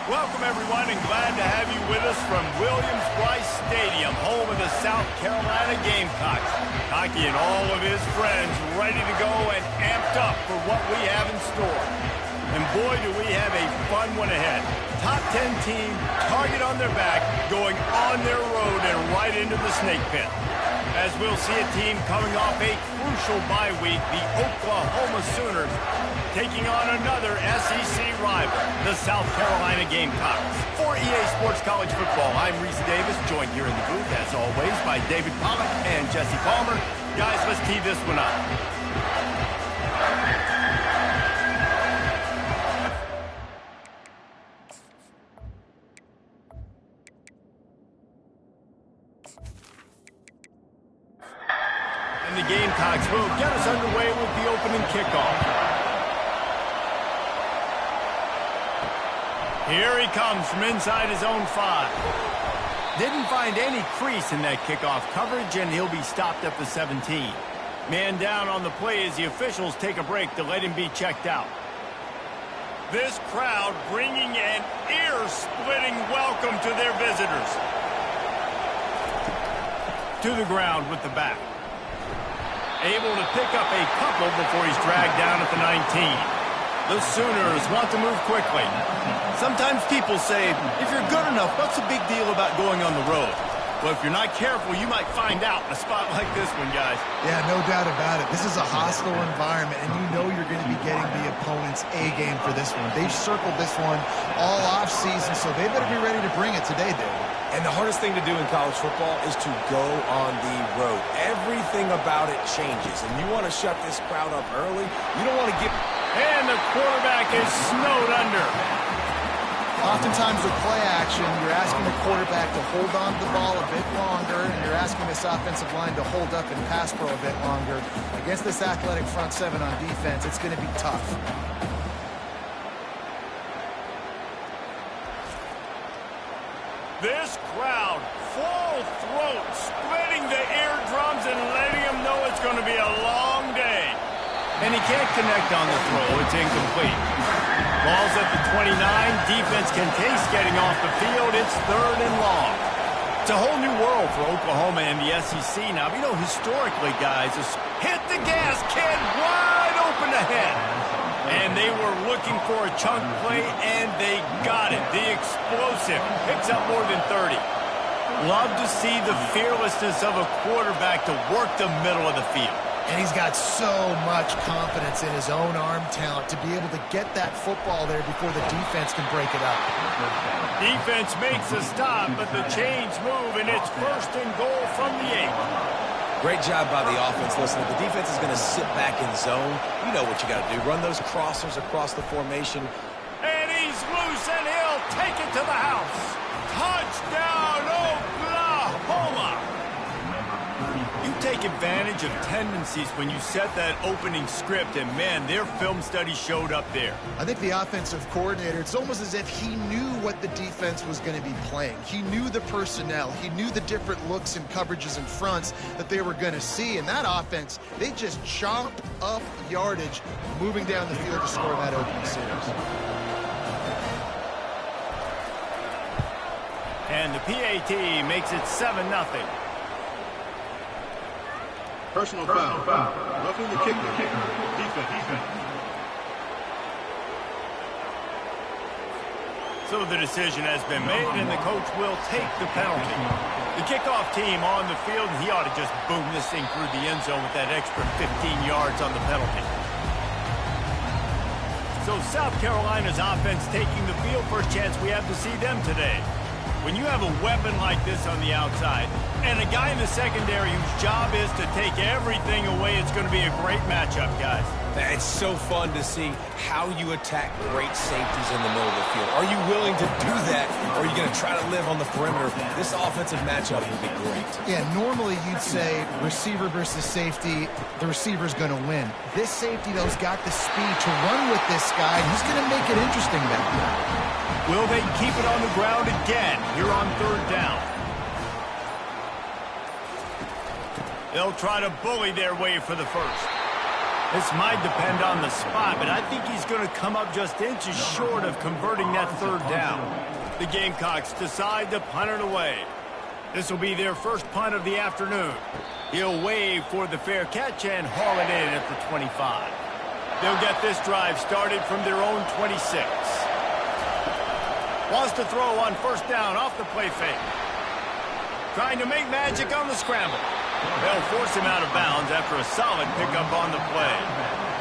Welcome, everyone, and glad to have you with us from Williams-Brice Stadium, home of the South Carolina Gamecocks. Hockey and all of his friends ready to go and amped up for what we have in store. And boy, do we have a fun one ahead. Top 10 team, target on their back, going on their road and right into the snake pit. As we'll see a team coming off a crucial bye week, the Oklahoma Sooners, taking on another SEC rival, the South Carolina Gamecocks. For EA Sports College Football, I'm Reese Davis, joined here in the booth, as always, by David Pollack and Jesse Palmer. Guys, let's tee this one up. And the Gamecocks will get us underway with the opening kickoff. Here he comes from inside his own 5. Didn't find any crease in that kickoff coverage, and he'll be stopped at the 17. Man down on the play as the officials take a break to let him be checked out. This crowd bringing an ear-splitting welcome to their visitors. To the ground with the back. Able to pick up a couple before he's dragged down at the 19. The Sooners want to move quickly. Sometimes people say, if you're good enough, what's the big deal about going on the road? Well, if you're not careful, you might find out in a spot like this one, guys. Yeah, no doubt about it. This is a hostile environment, and you know you're going to be getting the opponent's A-game for this one. They've circled this one all off-season, so they better be ready to bring it today, David. And the hardest thing to do in college football is to go on the road. Everything about it changes, and you want to shut this crowd up early. You don't want to get... And the quarterback is snowed under. Oftentimes with play action, you're asking the quarterback to hold on to the ball a bit longer, and you're asking this offensive line to hold up and pass pro a bit longer. Against this athletic front seven on defense, it's going to be tough. This crowd, full throat, splitting the eardrums and letting them know it's going to be a long day. And he can't connect on the throw. It's incomplete. Ball's at the 29. Defense can taste getting off the field. It's 3rd and long. It's a whole new world for Oklahoma and the SEC now. You know, historically, guys, hit the gas, kid, wide open ahead. And they were looking for a chunk play, and they got it. The explosive picks up more than 30. Love to see the fearlessness of a quarterback to work the middle of the field. And he's got so much confidence in his own arm talent to be able to get that football there before the defense can break it up. Defense makes a stop, but the chains move, and it's 1st and goal from the 8. Great job by the offense. Listen, if the defense is going to sit back in zone, you know what you got to do. Run those crossers across the formation. And he's loose, and he'll take it to the house. Touchdown, Oklahoma! You take advantage of tendencies when you set that opening script, and man, their film study showed up there. I think the offensive coordinator, it's almost as if he knew what the defense was going to be playing. He knew the personnel. He knew the different looks and coverages and fronts that they were going to see. And that offense, they just chomp up yardage moving down the field to score that opening series. And the PAT makes it 7-0. Personal foul. Roughing the kicker. Defense. So the decision has been made, and the coach will take the penalty. The kickoff team on the field, and he ought to just boom this thing through the end zone with that extra 15 yards on the penalty. So South Carolina's offense taking the field. First chance we have to see them today. When you have a weapon like this on the outside and a guy in the secondary whose job is to take everything away, it's going to be a great matchup, guys. It's so fun to see how you attack great safeties in the middle of the field. Are you willing to do that, or are you going to try to live on the perimeter? This offensive matchup would be great. Yeah, normally you'd say receiver versus safety, the receiver's going to win. This safety, though, has got the speed to run with this guy. He's going to make it interesting back there. Will they keep it on the ground again here on 3rd down? They'll try to bully their way for the first. This might depend on the spot, but I think he's going to come up just inches short of converting that third down. The Gamecocks decide to punt it away. This will be their first punt of the afternoon. He'll wave for the fair catch and haul it in at the 25. They'll get this drive started from their own 26. Wants to throw on first down off the play fake. Trying to make magic on the scramble. They'll force him out of bounds after a solid pickup on the play.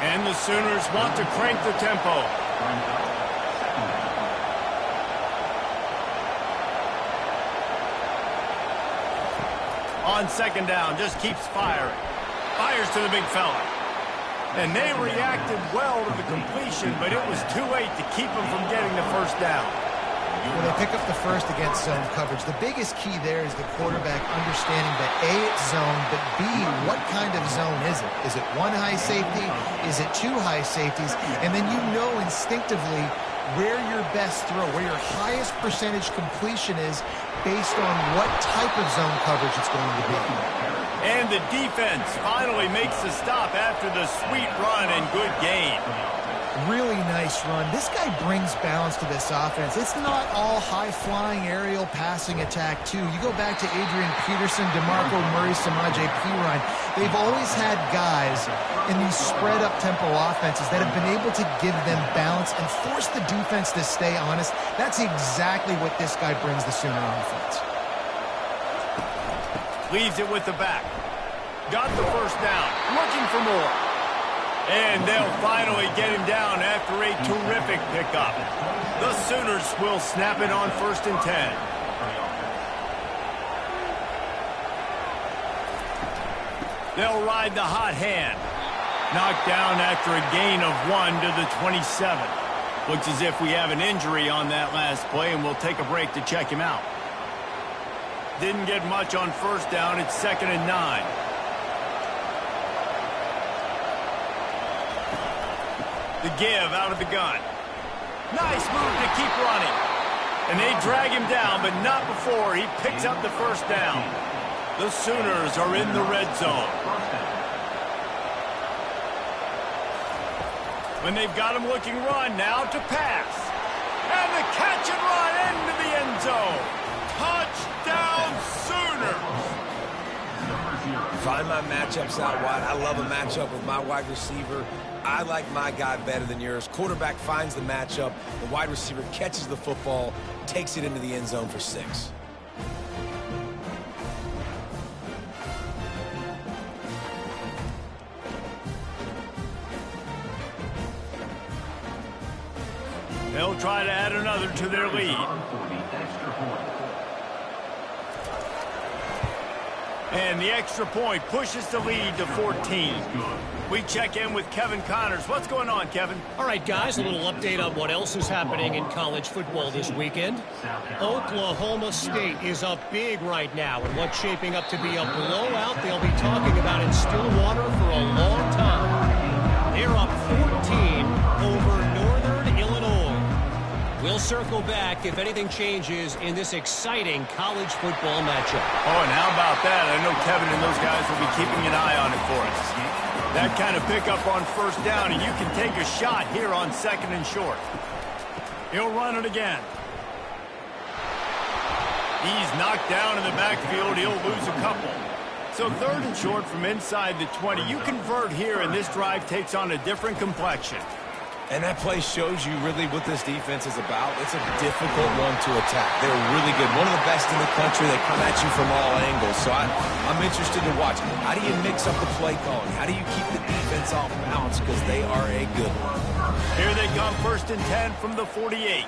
And the Sooners want to crank the tempo. On second down, just keeps firing. Fires to the big fella. And they reacted well to the completion, but it was too late to keep him from getting the first down. When they pick up the first against zone coverage, the biggest key there is the quarterback understanding that A, it's zone, but B, what kind of zone is it? Is it one high safety? Is it two high safeties? And then you know instinctively where your best throw, where your highest percentage completion is based on what type of zone coverage it's going to be. And the defense finally makes the stop after the sweet run and good gain. Really nice run. This guy brings balance to this offense. It's not all high-flying aerial passing attack, too. You go back to Adrian Peterson, DeMarco Murray, Samaje Perine. They've always had guys in these spread-up tempo offenses that have been able to give them balance and force the defense to stay honest. That's exactly what this guy brings the Sooner offense. Leaves it with the back. Got the first down. Looking for more. And they'll finally get him down after a terrific pickup. The Sooners will snap it on 1st and 10. They'll ride the hot hand. Knocked down after a gain of 1 to the 27. Looks as if we have an injury on that last play, and we'll take a break to check him out. Didn't get much on first down. It's 2nd and 9. The give out of the gun. Nice move to keep running. And they drag him down, but not before he picks up the first down. The Sooners are in the red zone. When they've got him looking run, now to pass. And the catch and run into the end zone. Touchdown Sooners! Find my matchups out wide. I love a matchup with my wide receiver. I like my guy better than yours. Quarterback finds the matchup. The wide receiver catches the football, takes it into the end zone for 6. They'll try to add another to their lead. And the extra point pushes the lead to 14. We check in with Kevin Connors. What's going on, Kevin? All right, guys, a little update on what else is happening in college football this weekend. Oklahoma State is up big right now in what's shaping up to be a blowout they'll be talking about in Stillwater for a long time. They're up 14 over Northern Illinois. We'll circle back if anything changes in this exciting college football matchup. Oh, and how about that? I know Kevin and those guys will be keeping an eye on it for us. That kind of pickup on first down, and you can take a shot here on 2nd and short. He'll run it again. He's knocked down in the backfield. He'll lose a couple. So 3rd and short from inside the 20. You convert here, and this drive takes on a different complexion. And that play shows you really what this defense is about. It's a difficult one to attack. They're really good. One of the best in the country. They come at you from all angles. So I'm interested to watch. How do you mix up the play calling? How do you keep the defense off balance? Because they are a good one. Here they come, 1st and 10 from the 48.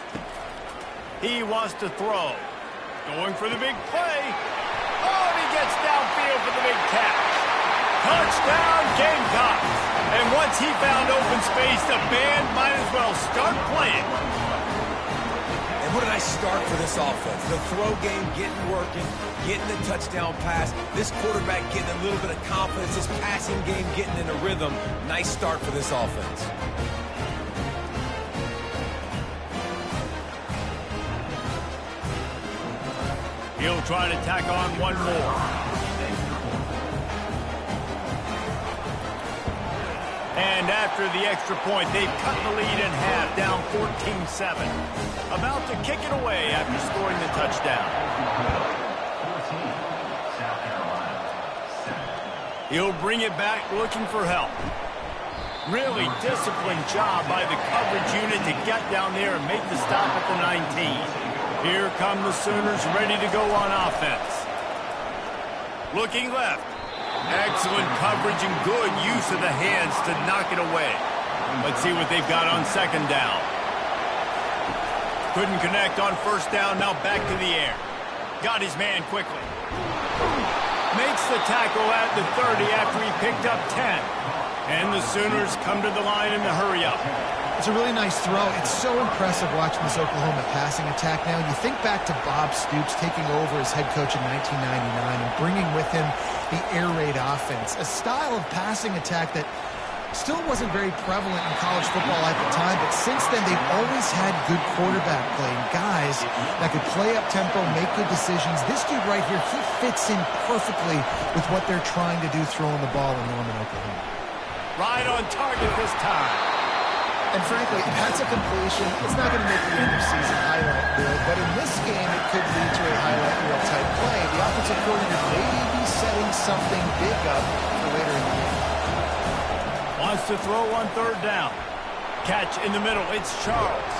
He wants to throw. Going for the big play. Oh, he gets downfield for the big catch. Touchdown, Gamecocks. And once he found open space, the band might as well start playing. And what did I start for this offense? The throw game getting working, getting the touchdown pass. This quarterback getting a little bit of confidence. This passing game getting in a rhythm. Nice start for this offense. He'll try to tack on one more. And after the extra point, they've cut the lead in half, down 14-7. About to kick it away after scoring the touchdown. He'll bring it back looking for help. Really disciplined job by the coverage unit to get down there and make the stop at the 19. Here come the Sooners ready to go on offense. Looking left. Excellent coverage and good use of the hands to knock it away. Let's see what they've got on second down. Couldn't connect on first down, now back to the air. Got his man quickly. Makes the tackle at the 30 after he picked up 10. And the Sooners come to the line in the hurry-up. It's a really nice throw. It's so impressive watching this Oklahoma passing attack now. You think back to Bob Stoops taking over as head coach in 1999 and bringing with him the air raid offense, a style of passing attack that still wasn't very prevalent in college football at the time, but since then they've always had good quarterback play and guys that could play up tempo, make good decisions. This dude right here, he fits in perfectly with what they're trying to do throwing the ball in Norman, Oklahoma. Right on target this time. And frankly, if that's a completion, it's not going to make the end of season highlight reel, but in this game, it could lead to a highlight reel type play. The offensive coordinator may be setting something big up for later in the game. Wants to throw on third down. Catch in the middle. It's Charles.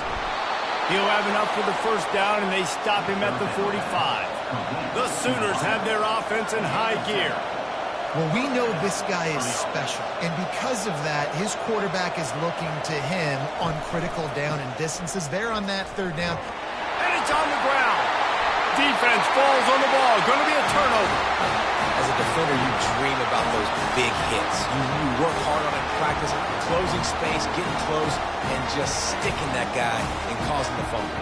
He'll have enough for the first down, and they stop him at the 45. The Sooners have their offense in high gear. Well, we know this guy is special, and because of that, his quarterback is looking to him on critical down and distances. They're on that third down. And it's on the ground. Defense falls on the ball. Going to be a turnover. As a defender, you dream about those big hits. You work hard on it in practice, closing space, getting close, and just sticking that guy and causing the fumble.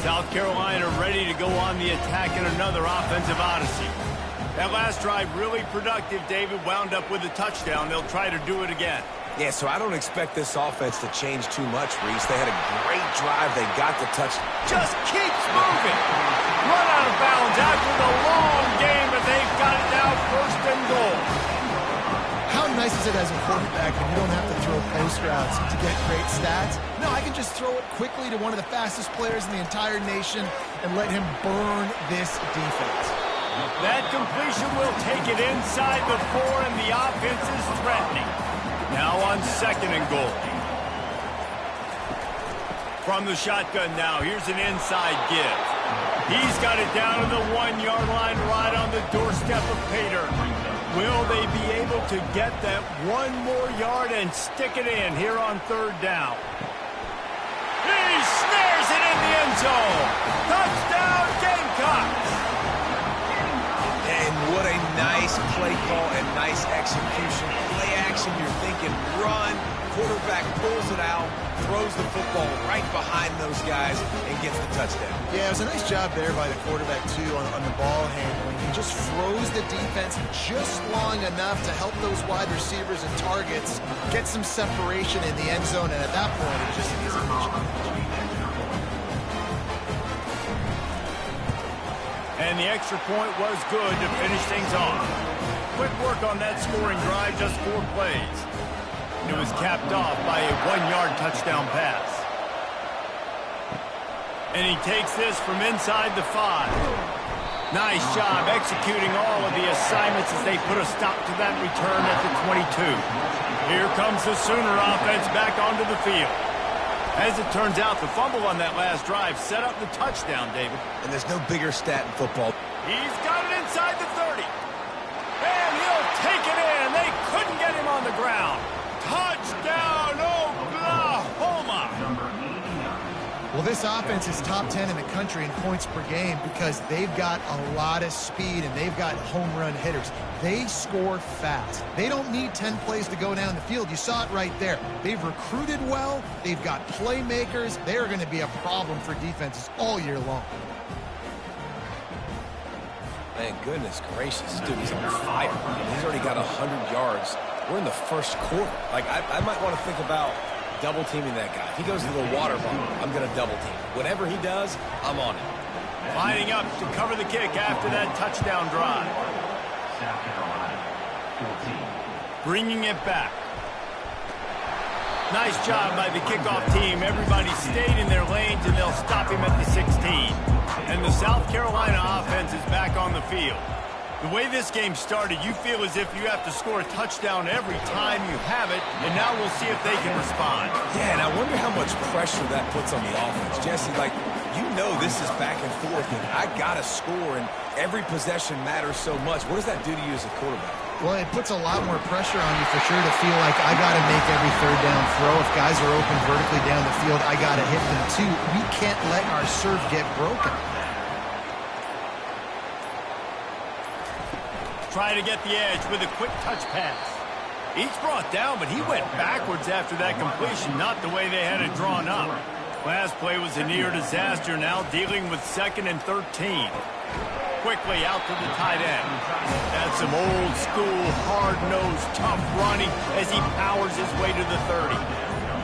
South Carolina ready to go on the attack in another offensive odyssey. That last drive really productive, David. Wound up with a touchdown. They'll try to do it again. Yeah, so I don't expect this offense to change too much, Reese. They had a great drive. They got the touchdown. Just keeps moving. Run out of bounds after the long game, but they've got it now first and goal. How nice is it as a quarterback when you don't have to throw post routes to get great stats? No, I can just throw it quickly to one of the fastest players in the entire nation and let him burn this defense. That completion will take it inside the 4, and the offense is threatening. Now on second and goal. From the shotgun now, here's an inside give. He's got it down to the 1-yard line right on the doorstep of Pater. Will they be able to get that one more yard and stick it in here on third down? He snares it in the end zone. Touchdown, Gamecocks. And what a nice play call and nice execution. Play action, you're thinking run. Quarterback pulls it out, throws the football right behind those guys, and gets the touchdown. Yeah, it was a nice job there by the quarterback, too, on the ball handling. He just froze the defense just long enough to help those wide receivers and targets get some separation in the end zone, and at that point, it was just an easy mission. And the extra point was good to finish things off. Quick work on that scoring drive, just 4 plays. It was capped off by a 1-yard touchdown pass. And he takes this from inside the 5. Nice job executing all of the assignments as they put a stop to that return at the 22. Here comes the Sooner offense back onto the field. As it turns out, the fumble on that last drive set up the touchdown, David. And there's no bigger stat in football. He's got it inside the 30. And he'll take it in. They couldn't get him on the ground. Touchdown, Oklahoma! Well, this offense is top 10 in the country in points per game because they've got a lot of speed and they've got home run hitters. They score fast. They don't need 10 plays to go down the field. You saw it right there. They've recruited well. They've got playmakers. They are going to be a problem for defenses all year long. Man, goodness gracious, dude, he's on fire. He's already got 100 yards. We're in the first quarter. Like, I might want to think about double teaming that guy. If he goes to the water bottle, I'm going to double team. Whatever he does, I'm on it. Lining up to cover the kick after that touchdown drive. South Carolina, 14. Bringing it back. Nice job by the kickoff team. Everybody stayed in their lanes, and they'll stop him at the 16. And the South Carolina offense is back on the field. The way this game started, you feel as if you have to score a touchdown every time you have it, and now we'll see if they can respond. Yeah, and I wonder how much pressure that puts on the offense. Jesse, like, you know this is back and forth, and I got to score, and every possession matters so much. What does that do to you as a quarterback? Well, it puts a lot more pressure on you for sure to feel like I got to make every third down throw. If guys are open vertically down the field, I got to hit them too. We can't let our serve get broken. Try to get the edge with a quick touch pass. Each brought down, but he went backwards after that completion, not the way they had it drawn up. Last play was a near disaster, now dealing with 2nd and 13. Quickly out to the tight end. That's some old school, hard-nosed, tough running as he powers his way to the 30.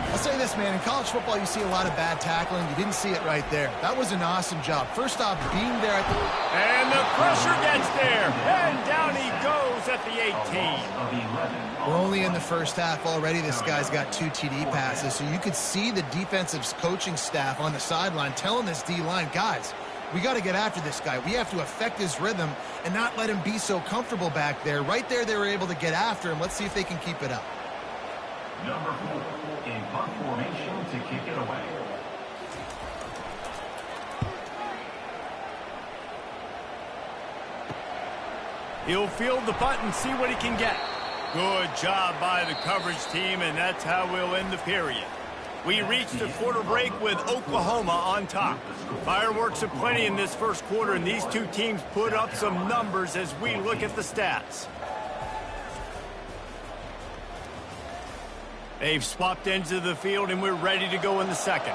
I'll say this, man. In college football, you see a lot of bad tackling. You didn't see it right there. That was an awesome job. First off, being there at the... And the pressure gets there. And down he goes at the 18. We're only in the first half already. This guy's got 2 TD passes. So you could see the defensive coaching staff on the sideline telling this D-line, guys, we got to get after this guy. We have to affect his rhythm and not let him be so comfortable back there. Right there, they were able to get after him. Let's see if they can keep it up. Number 4 in punt formation to kick it away. He'll field the punt and see what he can get. Good job by the coverage team, and that's how we'll end the period. We reached a quarter break with Oklahoma on top. Fireworks aplenty in this first quarter, and these two teams put up some numbers as we look at the stats. They've swapped ends of the field, and we're ready to go in the second.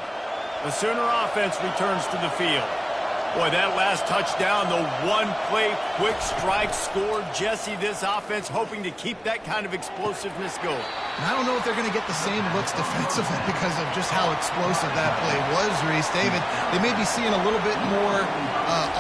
The Sooner offense returns to the field. Boy, that last touchdown, the one-play quick strike scored. Jesse, this offense hoping to keep that kind of explosiveness going. And I don't know if they're going to get the same looks defensively because of just how explosive that play was, Reese. David, they may be seeing a little bit more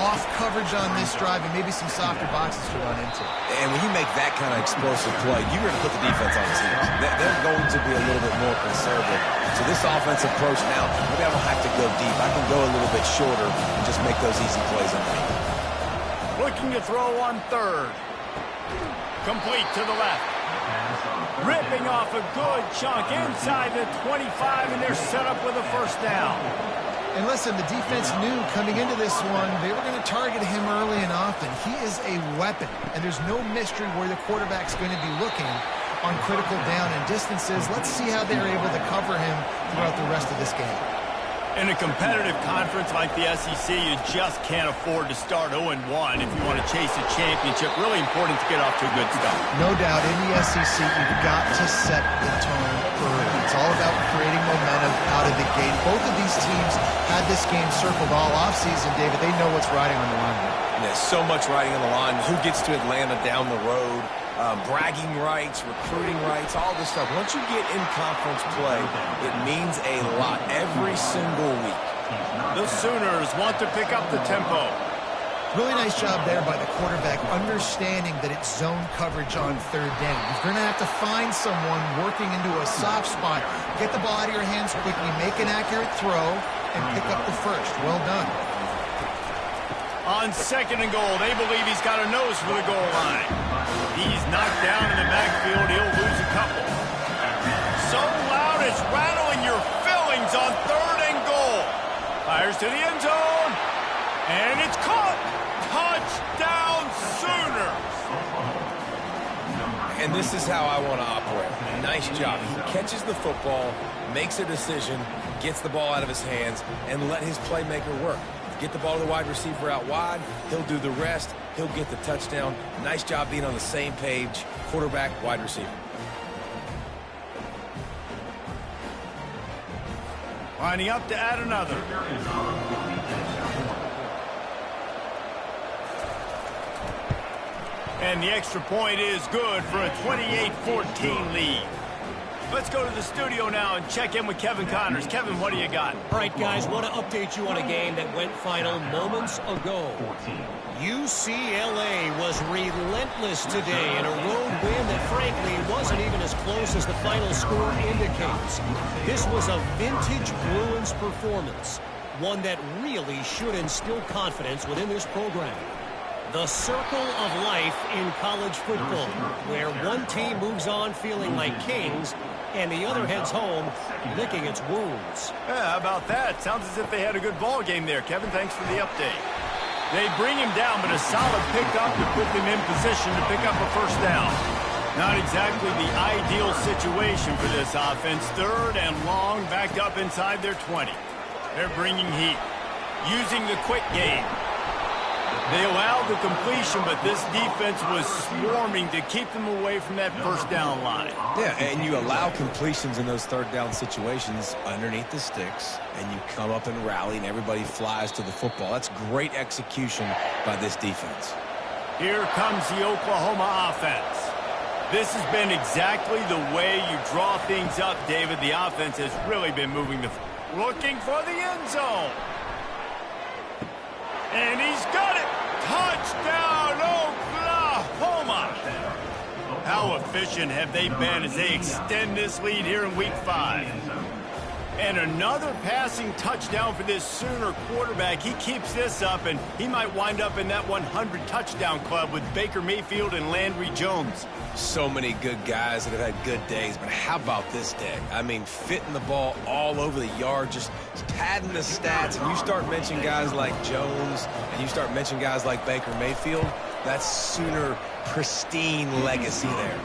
off coverage on this drive and maybe some softer boxes to run into. And when you make that kind of explosive play, you're going to put the defense on his heels. They're going to be a little bit more conservative. So this offensive approach now, maybe I don't have to go deep. I can go a little bit shorter and just make those easy plays underneath. Looking to throw on third. Complete to the left. Ripping off a good chunk inside the 25, and they're set up with a first down. And listen, the defense knew coming into this one, they were going to target him early and often. He is a weapon, and there's no mystery where the quarterback's going to be looking on critical down and distances. Let's see how they're able to cover him throughout the rest of this game. In a competitive conference like the SEC, you just can't afford to start 0-1 if you want to chase a championship. Really important to get off to a good start. No doubt, in the SEC, you've got to set the tone early. It's all about creating momentum out of the gate. Both of these teams had this game circled all offseason, David. They know what's riding on the line here. There's so much riding on the line. Who gets to Atlanta down the road? Bragging rights, recruiting rights, all this stuff. Once you get in conference play, it means a lot every single week. The Sooners want to pick up the tempo. Really nice job there by the quarterback, understanding that it's zone coverage on third down. You're going to have to find someone working into a soft spot. Get the ball out of your hands quickly, make an accurate throw, and pick up the first. Well done. On 2nd and goal, they believe he's got a nose for the goal line. He's knocked down in the backfield. He'll lose a couple. So loud it's rattling your fillings on 3rd and goal. Fires to the end zone. And it's caught. Touchdown Sooners. And this is how I want to operate. Nice job. He catches the football, makes a decision, gets the ball out of his hands, and let his playmaker work. Get the ball to the wide receiver out wide. He'll do the rest. He'll get the touchdown. Nice job being on the same page. Quarterback, wide receiver. Lining up to add another. And the extra point is good for a 28-14 lead. Let's go to the studio now and check in with Kevin Connors. Kevin, what do you got? All right, guys, want to update you on a game that went final moments ago. UCLA was relentless today in a road win that, frankly, wasn't even as close as the final score indicates. This was a vintage Bruins performance, one that really should instill confidence within this program. The circle of life in college football, where one team moves on feeling like kings and the other heads home licking its wounds. Yeah, how about that? Sounds as if they had a good ball game there. Kevin, thanks for the update. They bring him down, but a solid pickup to put them in position to pick up a first down. Not exactly the ideal situation for this offense. 3rd and long, back up inside their 20. They're bringing heat, using the quick game. They allowed the completion, but this defense was swarming to keep them away from that first down line. Yeah, and you allow completions in those 3rd down situations underneath the sticks, and you come up and rally, and everybody flies to the football. That's great execution by this defense. Here comes the Oklahoma offense. This has been exactly the way you draw things up, David. The offense has really been moving looking for the end zone. And he's got it. Touchdown, Oklahoma. How efficient have they been as they extend this lead here in Week 5? And another passing touchdown for this Sooner quarterback. He keeps this up, and he might wind up in that 100 touchdown club with Baker Mayfield and Landry Jones. So many good guys that have had good days, but how about this day? I mean, fitting the ball all over the yard, just padding the stats, and you start mentioning guys like Jones, and you start mentioning guys like Baker Mayfield, that's Sooner pristine legacy there.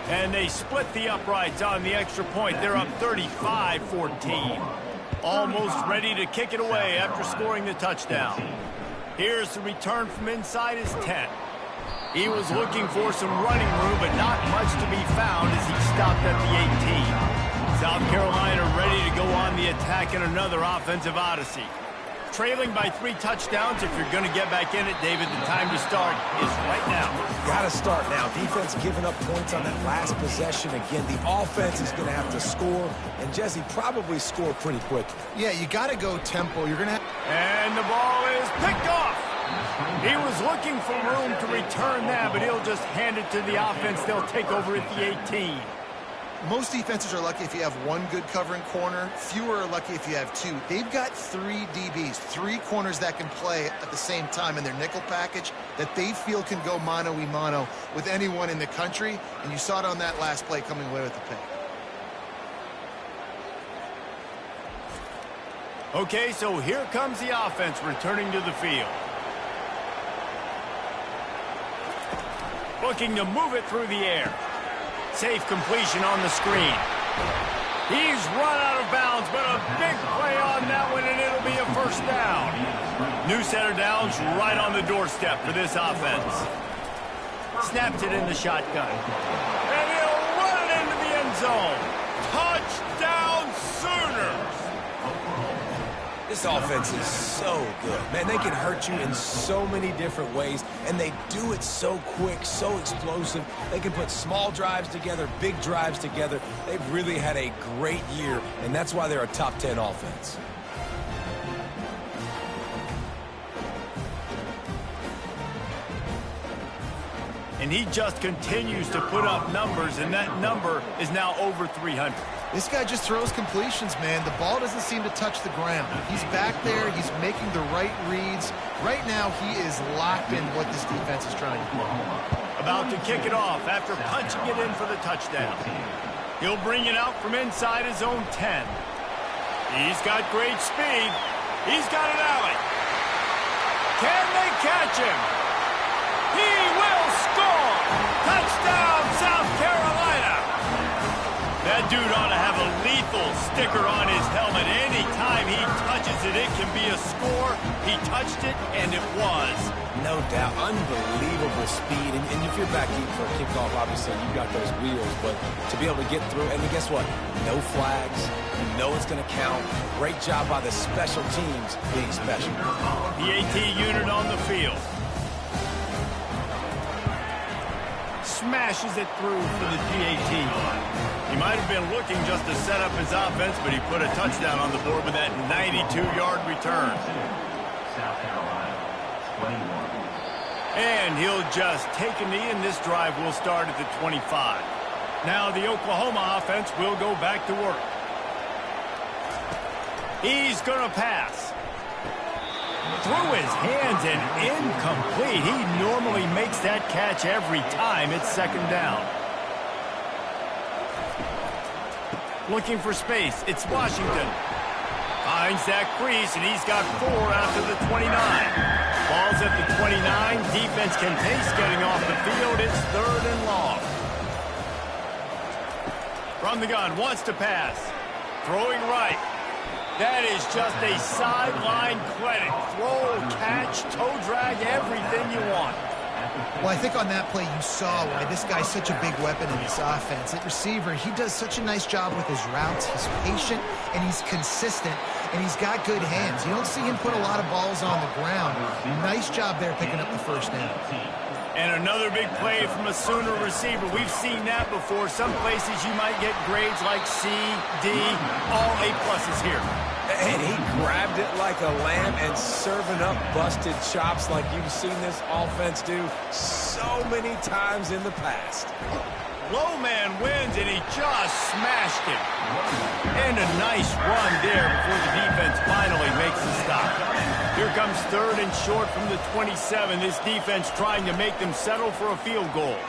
And they split the uprights on the extra point. They're up 35-14. Almost ready to kick it away after scoring the touchdown. Here's the return from inside his 10. He was looking for some running room, but not much to be found as he stopped at the 18. South Carolina ready to go on the attack in another offensive odyssey. Trailing by 3 touchdowns. If you're going to get back in it, David, the time to start is right now. Got to start now. Defense giving up points on that last possession. Again, the offense is going to have to score, and Jesse probably score pretty quick. Yeah, you got to go tempo. You're going to have... And the ball is picked off. He was looking for room to return that, but he'll just hand it to the offense. They'll take over at the 18. Most defenses are lucky if you have 1 good covering corner. Fewer are lucky if you have 2. They've got 3 DBs, 3 corners that can play at the same time in their nickel package that they feel can go mano-a-mano with anyone in the country. And you saw it on that last play coming away with the pick. Okay, so here comes the offense returning to the field. Looking to move it through the air. Safe completion on the screen. He's run out of bounds, but a big play on that one, and it'll be a first down. New set of downs right on the doorstep for this offense. Snapped it in the shotgun. And he'll run it into the end zone. Touchdown, Sooners! This offense is so good. Man, they can hurt you in so many different ways, and they do it so quick, so explosive. They can put small drives together, big drives together. They've really had a great year, and that's why they're a top 10 offense. And he just continues to put up numbers, and that number is now over 300. This guy just throws completions, man. The ball doesn't seem to touch the ground. He's back there. He's making the right reads. Right now, he is locked in what this defense is trying to do. About to kick it off after punching it in for the touchdown. He'll bring it out from inside his own 10. He's got great speed. He's got an alley. Can they catch him? He will score! Touchdown, South Carolina! That dude ought to have a lethal sticker on his helmet. Anytime he touches it, it can be a score. He touched it, and it was. No doubt. Unbelievable speed. And if you're back deep for a kickoff, obviously you've got those wheels. But to be able to get through, and guess what? No flags. You know it's going to count. Great job by the special teams being special. The AT unit on the field. Smashes it through for the PAT. He might have been looking just to set up his offense, but he put a touchdown on the board with that 92-yard return. South Carolina, 21. And he'll just take a knee, and this drive will start at the 25. Now the Oklahoma offense will go back to work. He's going to pass. Through his hands and incomplete. He normally makes that catch every time. It's second down. Looking for space. It's Washington. Finds that crease, and he's got 4 after the 29. Ball's at the 29. Defense can taste getting off the field. It's 3rd and long. From the gun, wants to pass. Throwing right. That is just a sideline clinic. Throw, catch, toe drag, everything you want. Well, I think on that play you saw why this guy's such a big weapon in this offense. At receiver, he does such a nice job with his routes. He's patient, and he's consistent, and he's got good hands. You don't see him put a lot of balls on the ground. Nice job there picking up the first down. And another big play from a Sooner receiver. We've seen that before. Some places you might get grades like C, D, all A+ here. And he grabbed it like a lamb and serving up busted chops like you've seen this offense do so many times in the past. Low man wins, and he just smashed it. And a nice run there before the defense finally makes the stop. Here comes 3rd and short from the 27. This defense trying to make them settle for a field goal.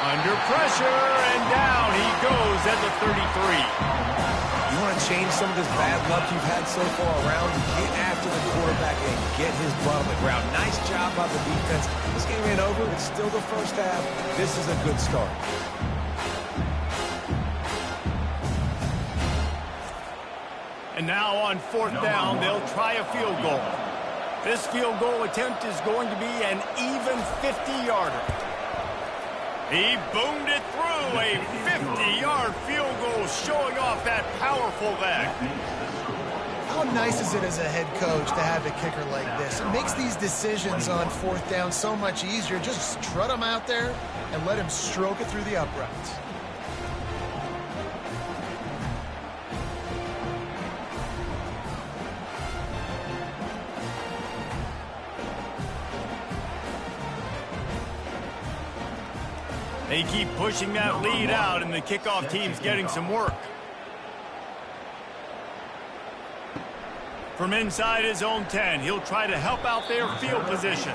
Under pressure, and down he goes at the 33. You want to change some of this bad luck you've had so far around? Get after the quarterback and get his butt on the ground. Nice job by the defense. This game ain't over. It's still the first half. This is a good start. And now on 4th down, they'll try a field goal. This field goal attempt is going to be an even 50-yarder. He boomed it through, a 50-yard field goal, showing off that powerful leg. How nice is it as a head coach to have a kicker like this? It makes these decisions on 4th down so much easier. Just strut him out there and let him stroke it through the uprights. They keep pushing that lead out, and the kickoff team's getting some work. From inside his own 10, he'll try to help out their field position.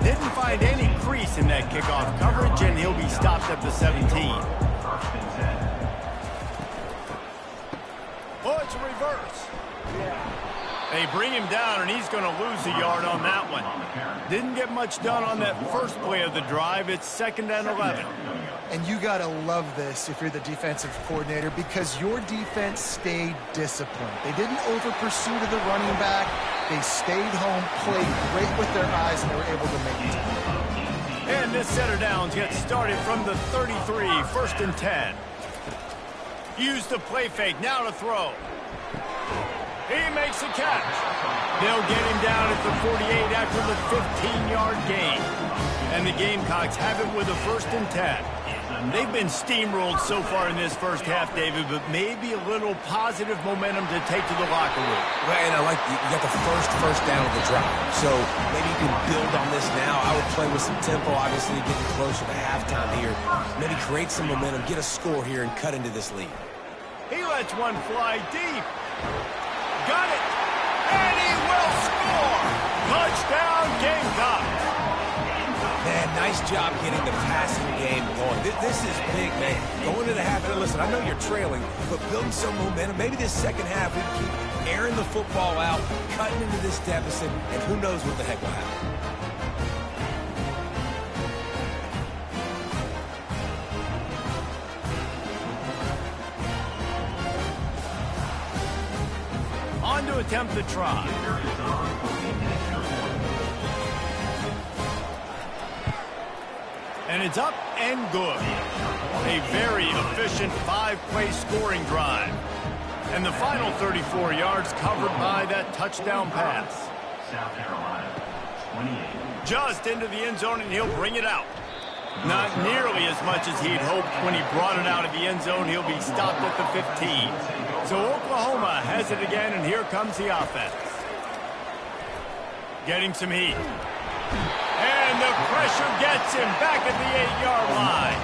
Didn't find any crease in that kickoff coverage, and he'll be stopped at the 17. Oh, it's a reverse. They bring him down, and he's going to lose a yard on that one. Didn't get much done on that first play of the drive. It's 2nd and 11. And you got to love this if you're the defensive coordinator, because your defense stayed disciplined. They didn't over-pursue to the running back. They stayed home, played great with their eyes, and they were able to make it. And this set of downs gets started from the 33, 1st and 10. Use the play fake, now to throw. He makes a catch. They'll get him down at the 48 after the 15-yard gain. And the Gamecocks have it with a 1st and 10. They've been steamrolled so far in this first half, David, but maybe a little positive momentum to take to the locker room. Well, and I like you got the first down of the drive. So maybe you can build on this now. I would play with some tempo, obviously getting closer to halftime here. Maybe create some momentum, get a score here, and cut into this lead. He lets one fly deep. Got it. And he will score. Touchdown, Gamecock. Man, nice job getting the passing game going. This is big, man. Going to the half, and listen, I know you're trailing, but building some momentum. Maybe this second half we can keep airing the football out, cutting into this deficit, and who knows what the heck will happen. On to attempt the try. And it's up and good. A very efficient 5-play scoring drive. And the final 34 yards covered by that touchdown pass. South Carolina, 28. Just into the end zone, and he'll bring it out. Not nearly as much as he'd hoped when he brought it out of the end zone. He'll be stopped at the 15. So Oklahoma has it again, and here comes the offense. Getting some heat. And the pressure gets him back at the 8-yard line.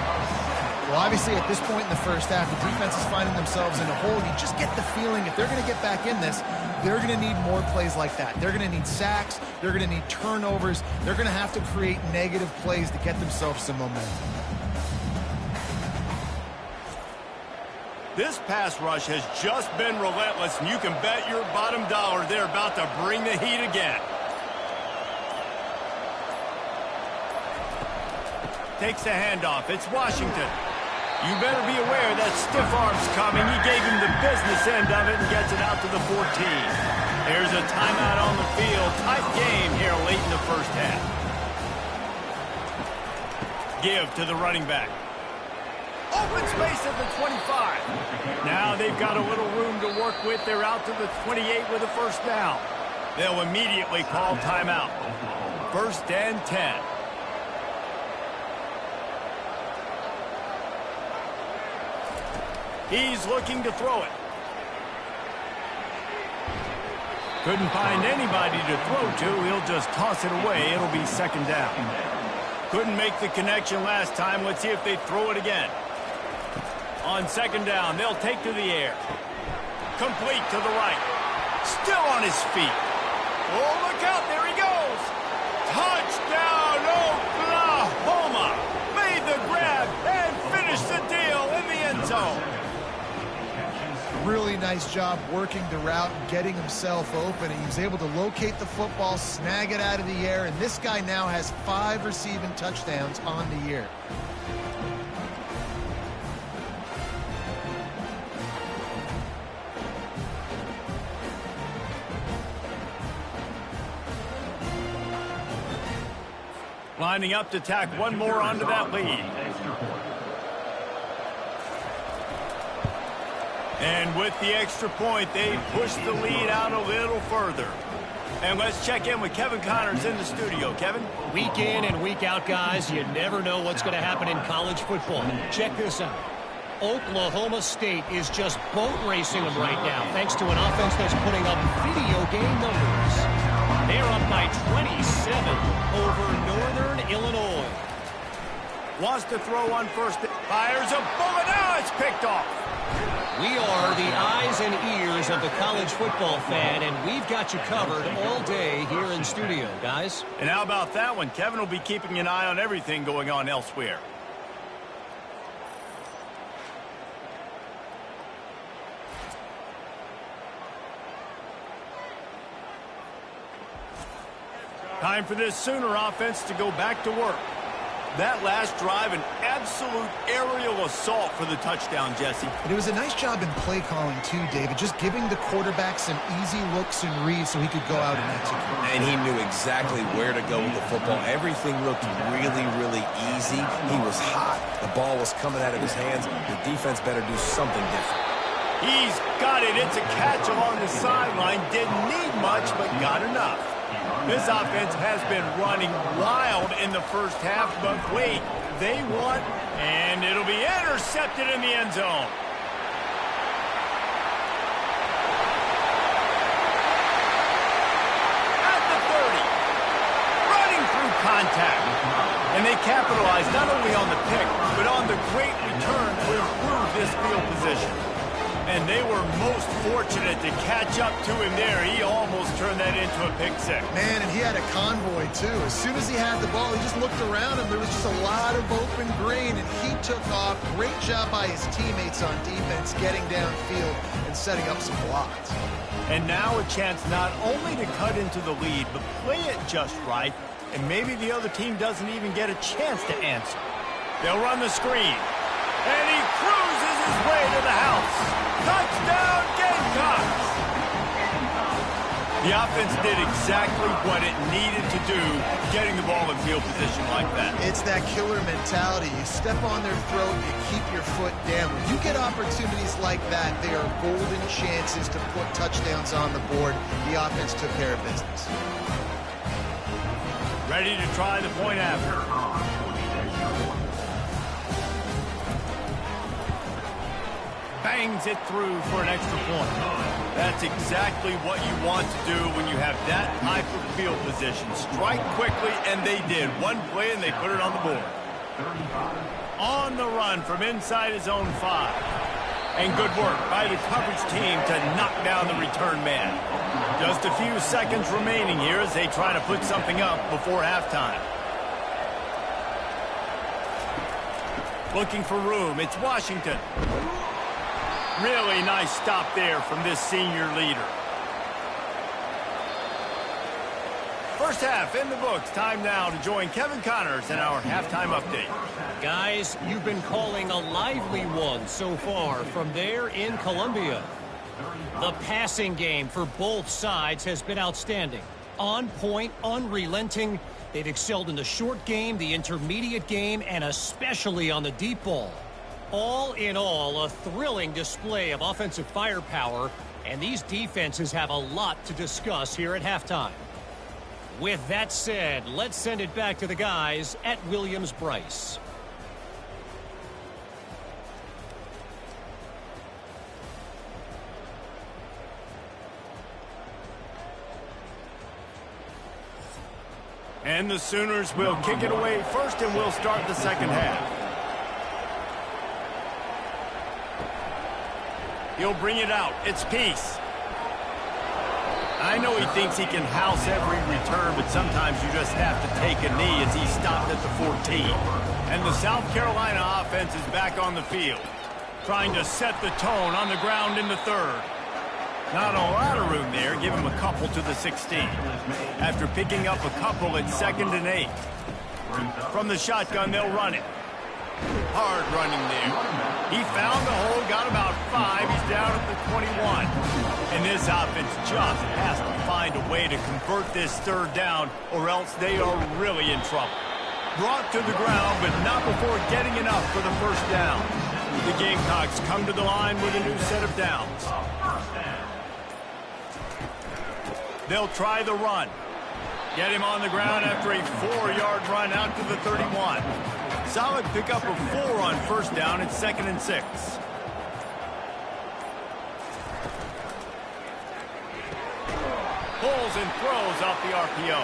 Well, obviously, at this point in the first half, the defense is finding themselves in a hole. You just get the feeling if they're going to get back in this, they're going to need more plays like that. They're going to need sacks. They're going to need turnovers. They're going to have to create negative plays to get themselves some momentum. This pass rush has just been relentless, and you can bet your bottom dollar they're about to bring the heat again. Takes the handoff. It's Washington. You better be aware that stiff arm's coming. He gave him the business end of it and gets it out to the 14. There's a timeout on the field. Tight game here late in the first half. Give to the running back. Open space at the 25. Now they've got a little room to work with. They're out to the 28 with a first down. They'll immediately call timeout. First and 10. He's looking to throw it. Couldn't find anybody to throw to. He'll just toss it away. It'll be second down. Couldn't make the connection last time. Let's see if they throw it again. On second down, they'll take to the air. Complete to the right. Still on his feet. Oh, look out. There he goes. Touchdown, Oklahoma. Made the grab and finished the deal in the end zone. Really nice job working the route and getting himself open. He was able to locate the football, snag it out of the air, and this guy now has 5 receiving touchdowns on the year. Lining up to tack one more onto that lead. And with the extra point, they push the lead out a little further. And let's check in with Kevin Connors in the studio. Kevin? Week in and week out, guys, you never know what's going to happen in college football. Check this out. Oklahoma State is just boat racing them right now, thanks to an offense that's putting up video game numbers. They're up by 27 over Northern Illinois. Wants to throw on first. Fires a bullet. Now it's picked off. We are the eyes and ears of the college football fan, and we've got you covered all day here in studio, guys. And how about that one? Kevin will be keeping an eye on everything going on elsewhere. Time for this Sooner offense to go back to work. That last drive, an absolute aerial assault for the touchdown, Jesse. But it was a nice job in play calling, too, David, just giving the quarterback some easy looks and reads so he could go out and execute. And he knew exactly where to go with the football. Everything looked really, really easy. He was hot. The ball was coming out of his hands. The defense better do something different. He's got it. It's a catch along the sideline. Didn't need much, but got enough. This offense has been running wild in the first half, but wait, they want, and it'll be intercepted in the end zone. At the 30, running through contact. And they capitalized not only on the pick, but on the great return to improve this field position. And they were most fortunate to catch up to him there. He almost turned that into a pick six. Man, and he had a convoy, too. As soon as he had the ball, he just looked around him. There was just a lot of open green, and he took off. Great job by his teammates on defense, getting downfield and setting up some blocks. And now a chance not only to cut into the lead, but play it just right, and maybe the other team doesn't even get a chance to answer. They'll run the screen, and he cruises his way to the house. Touchdown, Gamecocks! The offense did exactly what it needed to do, getting the ball in field position like that. It's that killer mentality. You step on their throat, you keep your foot down. When you get opportunities like that, they are golden chances to put touchdowns on the board. The offense took care of business. Ready to try the point after. bangs it through for an extra point. That's exactly what you want to do when you have that type of field position. Strike quickly, and they did. One play, and they put it on the board. On the run from inside his own 5. And good work by the coverage team to knock down the return man. Just a few seconds remaining here as they try to put something up before halftime. Looking for room. It's Washington. Really nice stop there from this senior leader. First half in the books. Time now to join Kevin Connors in our halftime update. Guys, you've been calling a lively one so far from there in Columbia. The passing game for both sides has been outstanding. On point, unrelenting. They've excelled in the short game, the intermediate game, and especially on the deep ball. All in all, a thrilling display of offensive firepower, and these defenses have a lot to discuss here at halftime. With that said, let's send it back to the guys at Williams-Brice. And the Sooners will kick it away first, and we'll start the second half. He'll bring it out. It's Peace. I know he thinks he can house every return, but sometimes you just have to take a knee as he stopped at the 14. And the South Carolina offense is back on the field, trying to set the tone on the ground in the third. Not a lot of room there. Give him a couple to the 16. After picking up a couple at 2nd and 8. From the shotgun, they'll run it. Hard running there. He found the hole, got about 5. He's down at the 21. And this offense just has to find a way to convert this third down, or else they are really in trouble. Brought to the ground, but not before getting enough for the first down. The Gamecocks come to the line with a new set of downs. They'll try the run. Get him on the ground after a 4-yard run out to the 31. Solid pickup of 4 on first down at 2nd and 6. Pulls and throws off the RPO.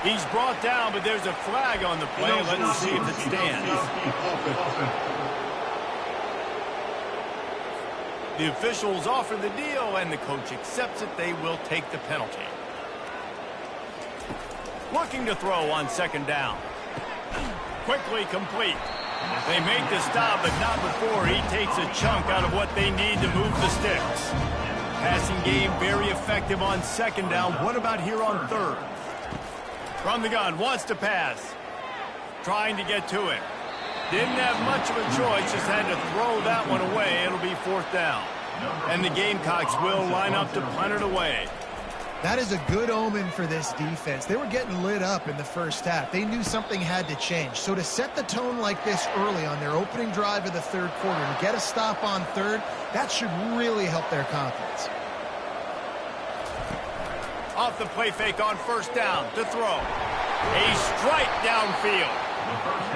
He's brought down, but there's a flag on the play. Let's see if it stands. The officials offer the deal, and the coach accepts it. They will take the penalty. Looking to throw on 2nd down. Quickly complete. They make the stop, but not before he takes a chunk out of what they need to move the sticks. Passing game very effective on 2nd down. What about here on 3rd? From the gun, wants to pass. Trying to get to it. Didn't have much of a choice, just had to throw that one away. It'll be 4th down. And the Gamecocks will line up to punt it away. That is a good omen for this defense. They were getting lit up in the first half. They knew something had to change. So to set the tone like this early on their opening drive of the 3rd quarter and get a stop on 3rd, that should really help their confidence. Off the play fake on 1st down to throw. A strike downfield.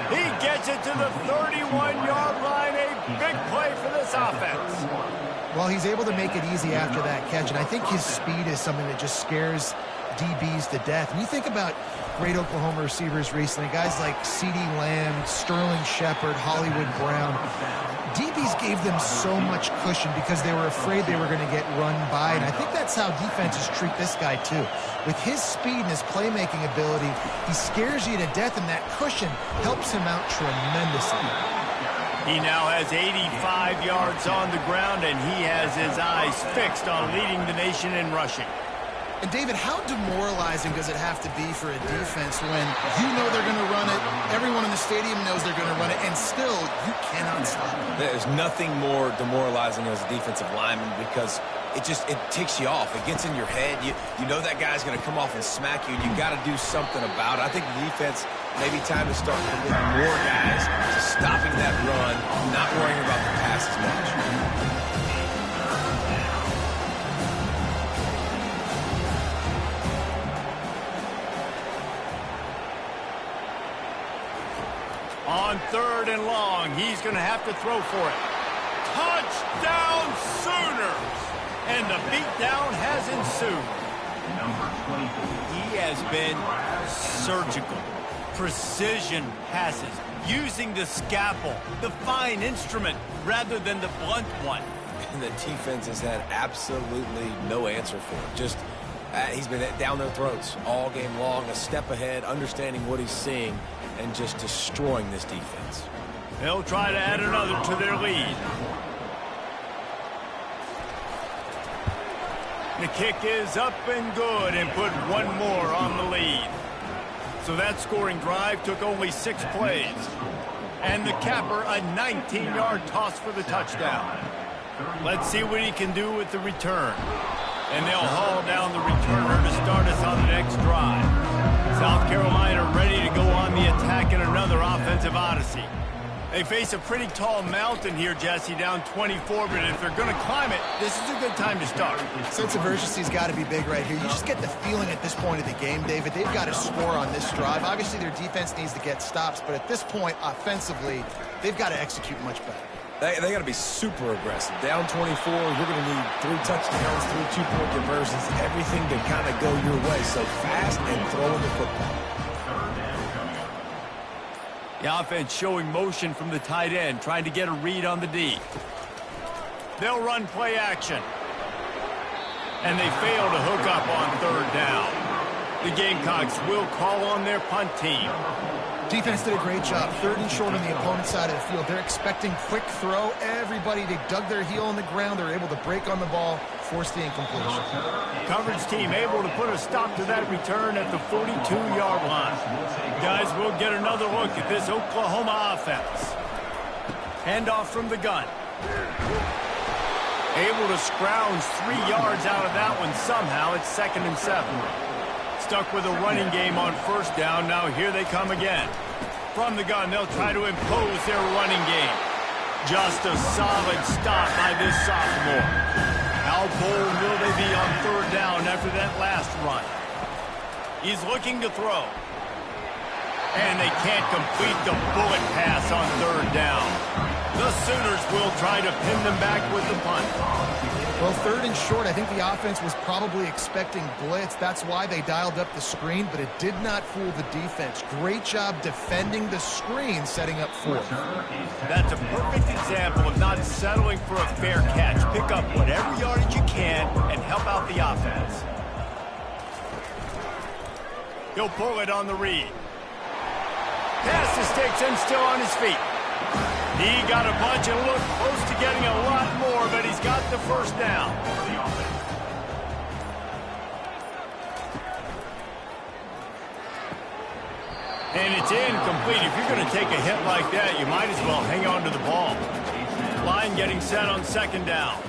He gets it to the 31-yard line. A big play for this offense. Well, he's able to make it easy after that catch, and I think his speed is something that just scares DBs to death. When you think about great Oklahoma receivers recently, guys like CeeDee Lamb, Sterling Shepard, Hollywood Brown, DBs gave them so much cushion because they were afraid they were going to get run by, and I think that's how defenses treat this guy too. With his speed and his playmaking ability, he scares you to death, and that cushion helps him out tremendously. He now has 85 yards on the ground, and he has his eyes fixed on leading the nation in rushing. And, David, how demoralizing does it have to be for a defense when you know they're going to run it, everyone in the stadium knows they're going to run it, and still you cannot stop it? There's nothing more demoralizing as a defensive lineman because it ticks you off. It gets in your head. You know that guy's going to come off and smack you, and you got to do something about it. I think the defense maybe time to start committing more guys to stopping that run, not worrying about the pass as much. On 3rd and long, he's going to have to throw for it. Touchdown Sooners! And the beatdown has ensued. He has been surgical. Precision passes, using the scalpel, the fine instrument, rather than the blunt one. And the defense has had absolutely no answer for him. Just, he's been down their throats all game long, a step ahead, understanding what he's seeing, and just destroying this defense. They'll try to add another to their lead. The kick is up and good and put one more on the lead. So that scoring drive took only 6 plays. And the capper, a 19-yard toss for the touchdown. Let's see what he can do with the return. And they'll haul down the returner to start us on the next drive. South Carolina ready to go on the attack in another offensive odyssey. They face a pretty tall mountain here, Jesse, down 24, but if they're going to climb it, this is a good time to start. Sense of urgency's got to be big right here. You just get the feeling at this point of the game, David, they've got to score on this drive. Obviously, their defense needs to get stops, but at this point, offensively, they've got to execute much better. They got to be super aggressive. Down 24, you're going to need 3 touchdowns, 3 2-point conversions, everything to kind of go your way. So fast and throwing the football. The offense showing motion from the tight end, trying to get a read on the D. They'll run play action. And they fail to hook up on 3rd down. The Gamecocks will call on their punt team. Defense did a great job. 3rd and short on the opponent's side of the field. They're expecting quick throw. Everybody, they dug their heel on the ground. They're able to break on the ball, force the incompletion. Coverage team able to put a stop to that return at the 42-yard line. Guys, we'll get another look at this Oklahoma offense. Handoff from the gun. Able to scrounge 3 yards out of that one somehow. It's 2nd and 7. Stuck with a running game on 1st down. Now here they come again. From the gun, they'll try to impose their running game. Just a solid stop by this sophomore. How bold will they be on 3rd down after that last run? He's looking to throw. And they can't complete the bullet pass on 3rd down. The Sooners will try to pin them back with the punt. Well, 3rd and short, I think the offense was probably expecting blitz. That's why they dialed up the screen, but it did not fool the defense. Great job defending the screen, setting up 4th. That's a perfect example of not settling for a fair catch. Pick up whatever yardage you can and help out the offense. He'll pull it on the read. Pass to Sticks still on his feet. He got a bunch and looked close to getting a lot more, but he's got the 1st down. And it's incomplete. If you're going to take a hit like that, you might as well hang on to the ball. Line getting set on 2nd down.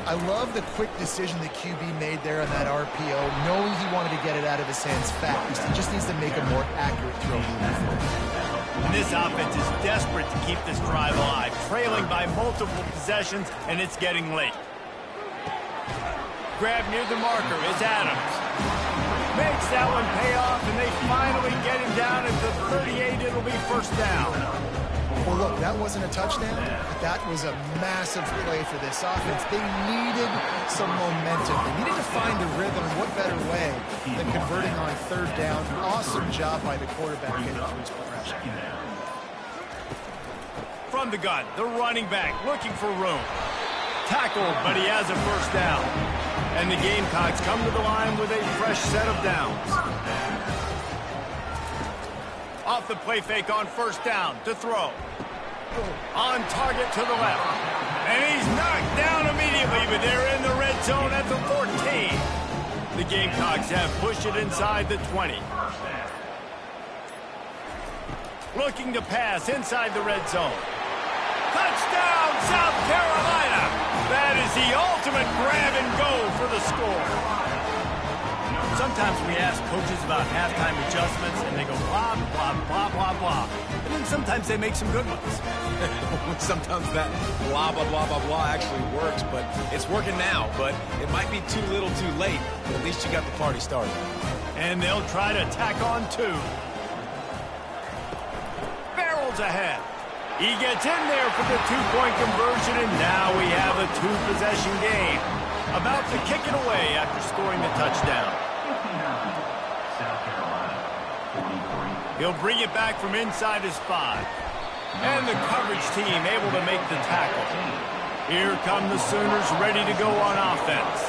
I love the quick decision the QB made there on that RPO, knowing he wanted to get it out of his hands fast. He just needs to make a more accurate throw moving forward. And this offense is desperate to keep this drive alive, trailing by multiple possessions, and it's getting late. Grab near the marker is Adams. Makes that one pay off, and they finally get him down at the 38. It'll be 1st down. Well, look, that wasn't a touchdown, but that was a massive play for this offense. They needed some momentum. They needed to find a rhythm. What better way than converting on 3rd down? Awesome job by the quarterback getting through his progression. From the gun, the running back looking for room. Tackled, but he has a 1st down. And the Gamecocks come to the line with a fresh set of downs. Off the play fake on 1st down to throw. On target to the left. And he's knocked down immediately, but they're in the red zone at the 14. The Gamecocks have pushed it inside the 20. Looking to pass inside the red zone. Touchdown, South Carolina! That is the ultimate grab and go for the score. Sometimes we ask coaches about halftime adjustments, and they go blah, blah, blah, blah, blah. And then sometimes they make some good ones. Sometimes that blah, blah, blah, blah, blah actually works, but it's working now. But it might be too little too late, but at least you got the party started. And they'll try to tack on 2. Barrels ahead. He gets in there for the two-point conversion, and now we have a two-possession game. About to kick it away after scoring the touchdown. 59, South Carolina, 43. He'll bring it back from inside his 5. And the coverage team able to make the tackle. Here come the Sooners ready to go on offense.